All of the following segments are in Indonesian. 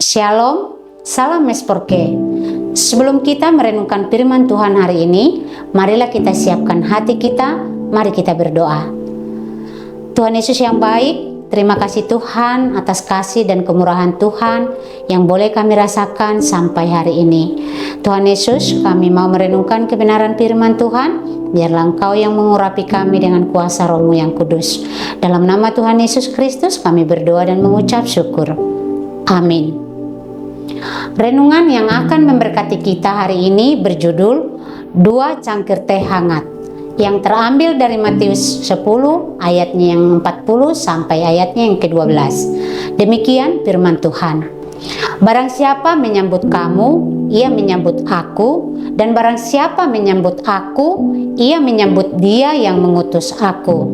Shalom, salam Mesporke. Sebelum kita merenungkan firman Tuhan hari ini, marilah kita siapkan hati kita, mari kita berdoa. Tuhan Yesus yang baik, terima kasih Tuhan atas kasih dan kemurahan Tuhan yang boleh kami rasakan sampai hari ini. Tuhan Yesus, kami mau merenungkan kebenaran firman Tuhan, biarlah Engkau yang mengurapi kami dengan kuasa Roh-Mu yang kudus. Dalam nama Tuhan Yesus Kristus kami berdoa dan mengucap syukur. Amin. Renungan yang akan memberkati kita hari ini berjudul 2 cangkir teh hangat, yang terambil dari Matius 10 ayatnya yang 40 sampai ayatnya yang ke-12. Demikian firman Tuhan. Barang siapa menyambut kamu, ia menyambut aku, dan barang siapa menyambut aku, ia menyambut dia yang mengutus aku.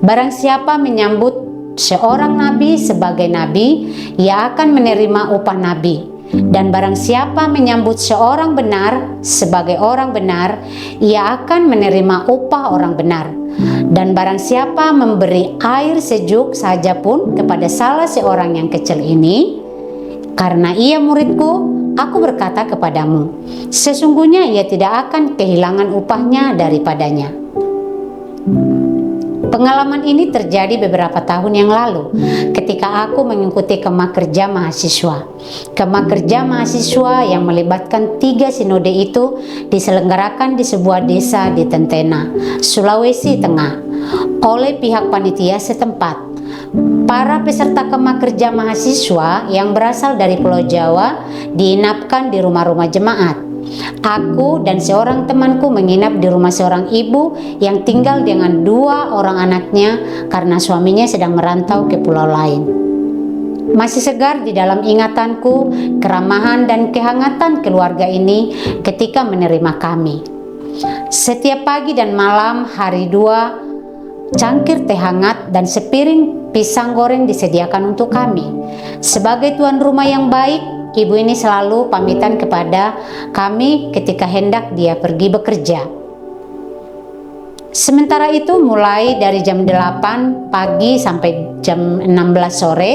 Barang siapa menyambut seorang nabi sebagai nabi, ia akan menerima upah nabi. Dan barang siapa menyambut seorang benar sebagai orang benar, ia akan menerima upah orang benar. Dan barang siapa memberi air sejuk saja pun kepada salah seorang yang kecil ini, karena ia muridku, aku berkata kepadamu, sesungguhnya ia tidak akan kehilangan upahnya daripadanya. Pengalaman ini terjadi beberapa tahun yang lalu ketika aku mengikuti kemah kerja mahasiswa. Kemah kerja mahasiswa yang melibatkan 3 sinode itu diselenggarakan di sebuah desa di Tentena, Sulawesi Tengah oleh pihak panitia setempat. Para peserta kemah kerja mahasiswa yang berasal dari Pulau Jawa diinapkan di rumah-rumah jemaat. Aku dan seorang temanku menginap di rumah seorang ibu yang tinggal dengan 2 orang anaknya karena suaminya sedang merantau ke pulau lain. Masih segar di dalam ingatanku keramahan dan kehangatan keluarga ini ketika menerima kami. Setiap pagi dan malam hari 2 cangkir teh hangat dan sepiring pisang goreng disediakan untuk kami. Sebagai tuan rumah yang baik, ibu ini selalu pamitan kepada kami ketika hendak dia pergi bekerja. Sementara itu mulai dari jam 8 pagi sampai jam 16 sore,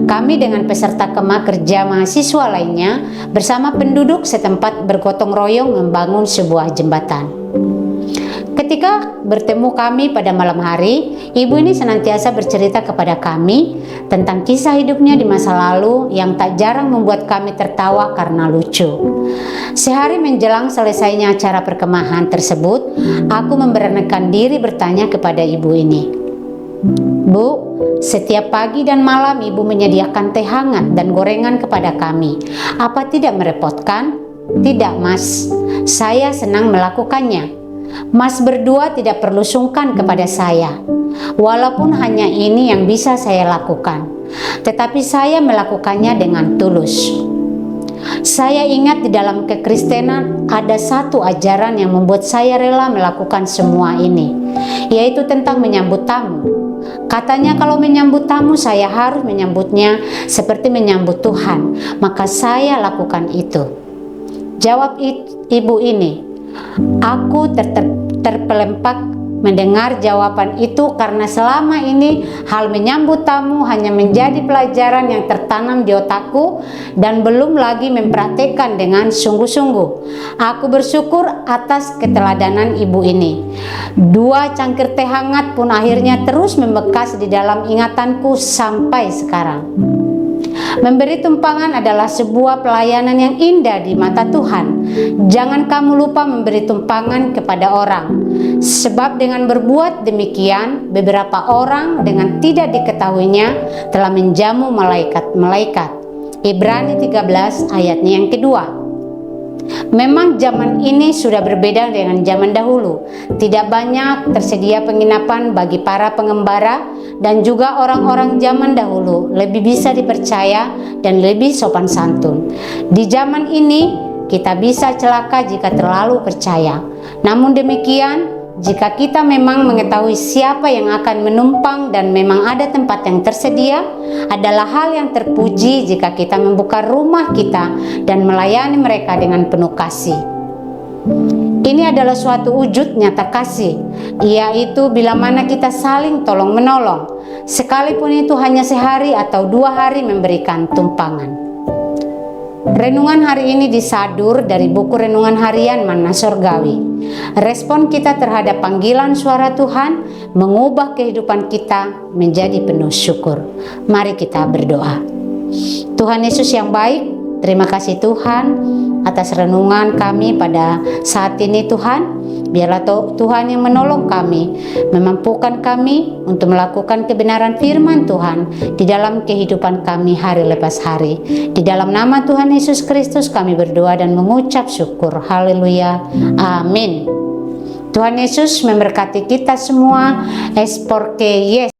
kami dengan peserta kemah kerja mahasiswa lainnya bersama penduduk setempat bergotong royong membangun sebuah jembatan. Ketika bertemu kami pada malam hari, ibu ini senantiasa bercerita kepada kami tentang kisah hidupnya di masa lalu yang tak jarang membuat kami tertawa karena lucu. Sehari menjelang selesainya acara perkemahan tersebut, aku memberanikan diri bertanya kepada ibu ini, "Bu, setiap pagi dan malam ibu menyediakan teh hangat dan gorengan kepada kami. Apa tidak merepotkan?" "Tidak, Mas. Saya senang melakukannya. Mas berdua tidak perlu sungkan kepada saya. Walaupun hanya ini yang bisa saya lakukan, tetapi saya melakukannya dengan tulus. Saya ingat di dalam kekristenan ada satu ajaran yang membuat saya rela melakukan semua ini, yaitu tentang menyambut tamu. Katanya kalau menyambut tamu saya harus menyambutnya seperti menyambut Tuhan, maka saya lakukan itu." Jawab ibu ini. Aku terpelempak mendengar jawaban itu karena selama ini hal menyambut tamu hanya menjadi pelajaran yang tertanam di otakku dan belum lagi mempraktekkan dengan sungguh-sungguh. Aku bersyukur atas keteladanan ibu ini. 2 cangkir teh hangat pun akhirnya terus membekas di dalam ingatanku sampai sekarang. Memberi tumpangan adalah sebuah pelayanan yang indah di mata Tuhan. Jangan kamu lupa memberi tumpangan kepada orang, sebab dengan berbuat demikian, beberapa orang dengan tidak diketahuinya telah menjamu malaikat-malaikat. Ibrani 13 ayatnya yang kedua. Memang zaman ini sudah berbeda dengan zaman dahulu. Tidak banyak tersedia penginapan bagi para pengembara, dan juga orang-orang zaman dahulu lebih bisa dipercaya dan lebih sopan santun. Di zaman ini kita bisa celaka jika terlalu percaya. Namun demikian, jika kita memang mengetahui siapa yang akan menumpang dan memang ada tempat yang tersedia, adalah hal yang terpuji jika kita membuka rumah kita dan melayani mereka dengan penuh kasih. Ini adalah suatu wujud nyata kasih, yaitu bila mana kita saling tolong menolong, sekalipun itu hanya sehari atau 2 hari memberikan tumpangan. Renungan hari ini disadur dari buku renungan harian Manna Sorgawi. Respon kita terhadap panggilan suara Tuhan mengubah kehidupan kita menjadi penuh syukur. Mari kita berdoa. Tuhan Yesus yang baik, terima kasih Tuhan atas renungan kami pada saat ini Tuhan. Biarlah Tuhan yang menolong kami, memampukan kami untuk melakukan kebenaran firman Tuhan di dalam kehidupan kami hari lepas hari. Di dalam nama Tuhan Yesus Kristus kami berdoa dan mengucap syukur. Haleluya. Amin. Tuhan Yesus memberkati kita semua. Es porque yes.